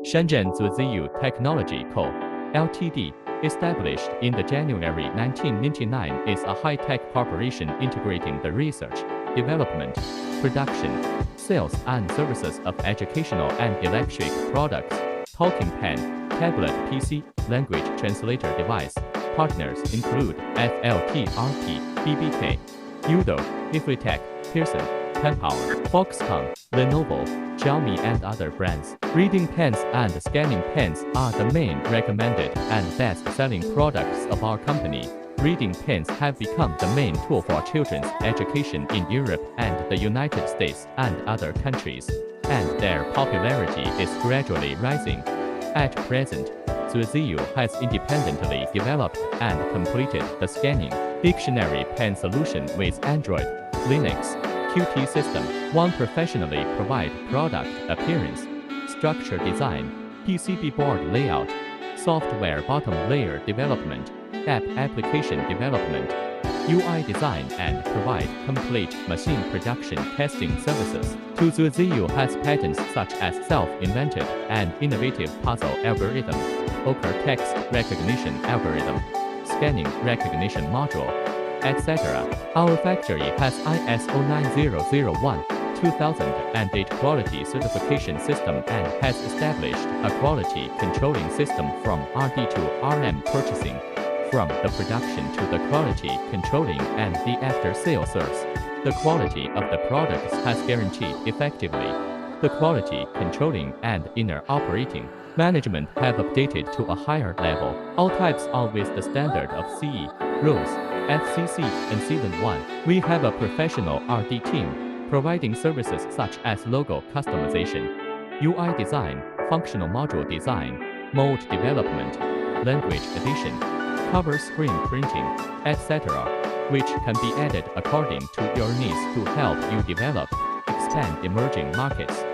Shenzhen Xuezhiyou Technology Co., Ltd., established in the January 1999, is a high-tech corporation integrating the research, development, production, sales and services of educational and electric products, talking pen, tablet PC, language translator device. Partners include FLT-RT, BBK, Udo, Ifritech, Pearson, Penpower, Foxconn, Lenovo, Xiaomi and other brands. Reading pens and scanning pens are the main recommended and best-selling products of our company. Reading pens have become the main tool for children's education in Europe and the United States and other countries, and their popularity is gradually rising. At present, Xuezhiyou has independently developed and completed the scanning dictionary pen solution with Android, Linux, Qt system. One professionally provide product appearance, structure design, PCB board layout, software bottom layer development, app application development, UI design and provide complete machine production testing services. Xuezhiyou has patents such as self-invented and innovative puzzle algorithm, Oker text recognition algorithm, scanning recognition module, etc. Our factory has ISO9001 2008 quality certification system and has established a quality controlling system from RD to RM purchasing, from the production to the quality controlling and the after-sale service. The quality of the products has guaranteed effectively. The quality controlling and inner operating management have updated to a higher level. All types are with the standard of CE, rules, FCC, and Season 1. We have a professional RD team, providing services such as logo customization, UI design, functional module design, mold development, language addition, cover screen printing, etc., which can be added according to your needs to help you develop, expand emerging markets.